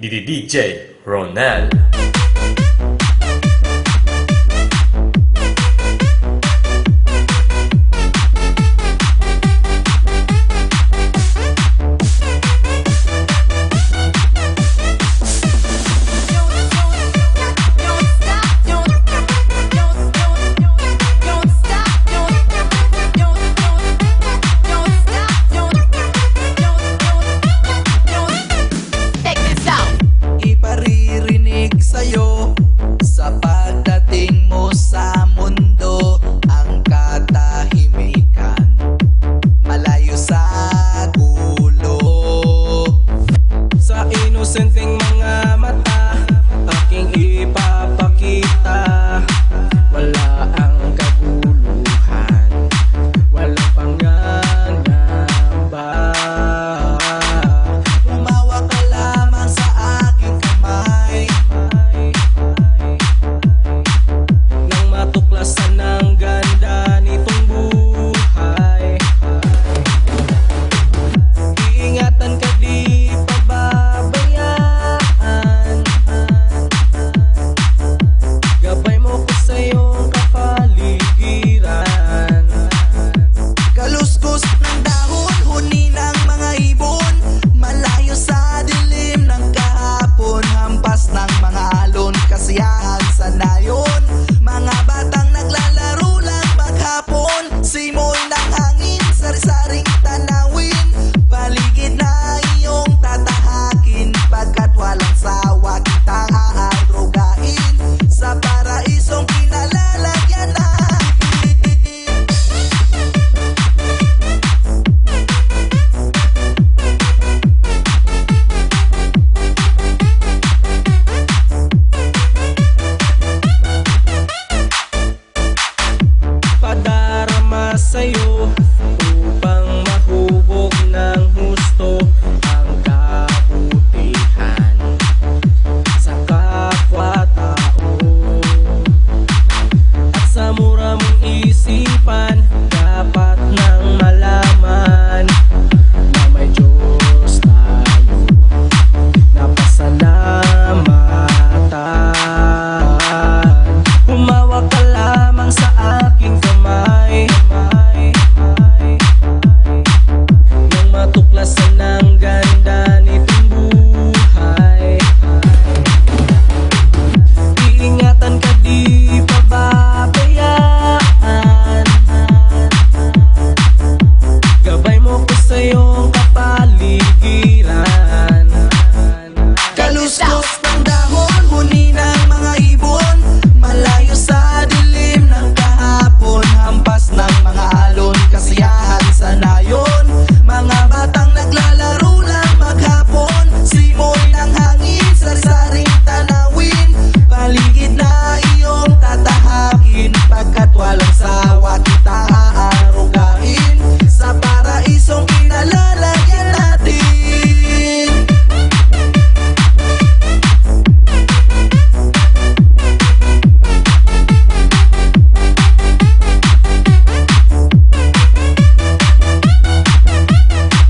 DJ Ronel. Iparirinig sa'yo sa pagdating mo sa mundo ang katahimikan, malayo sa gulo. Sa inosenteng mga mata aking ipapakita, wala ang kaguluhan, walang pangangamba. Umawa ka lamang sa aking kamay nang matuklasan ang ganda nitong buhay. Iingatan ka, di pababayaan. Gabay mo ko sa iyong kapaligiran. Kaluskos ng dahon, huni ng mga ibon, malayo sa dilim ng kahapon, hampas ng mga alon, kasiyahan sa nayon. Mga batang naglalaro lang maghapon, simoy ng hangin, sari-saring tanawin, paligid na iyong tatahakin, pagkat walang sawa kitang aarugain sa paraisong kinalalagyan natin. Padarama sa'yo upang mahubog ng husto ang kabutihan sa kapwa-tao. At sa mura mong isipan, dapat nang malaman na may Diyos tayo na pasalamatan. Humawak ka lamang sa aking kamay nang matuklasan ang ganda nitong buhay. Iingatan ka, di pababayaan. Gabay mo ko sa iyong kapaligiran. Kaluskos ng dahon, huni ng mga ibon, malayo sa dilim ng kahapon, hampas ng mga alon, kasiyahan sa nayon. Mga batang naglalaro lang maghapon, simoy ng hangin, sari-saring tanawin, paligid na iyong tatahakin, pagkat walang sawa kita aarugain sa paraisong kinalalagyan natin.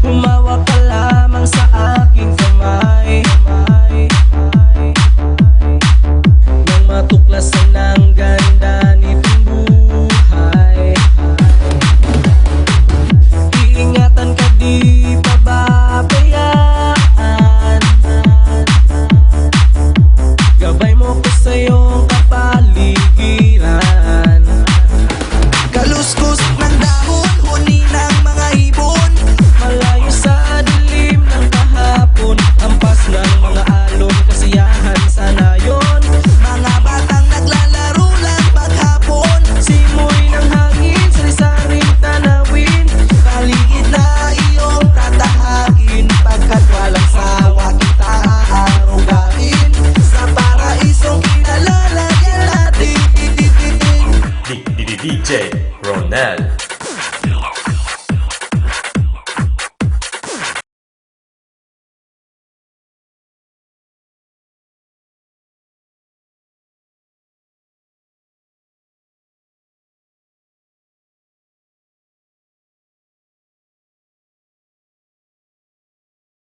Humawak ka lamang sa aking kamay nang matuklasan ang ganda nitong buhay. Iingatan ka, di pababayaan. Gabay mo ko sa iyong kapaligiran. Kaluskos ng dahon, huni ng mga ibon, malayo sa dilim ng kahapon, hampas ng mga alon, kasiyahan sa nayon. Mga batang naglalaro lang maghapon, simoy ng hangin, sari-saring tanawin, paligid na iyong tatahakin, pagkat walang sawa kita aarugain sa paraisong kinalalagyan natin. DJ Ronel.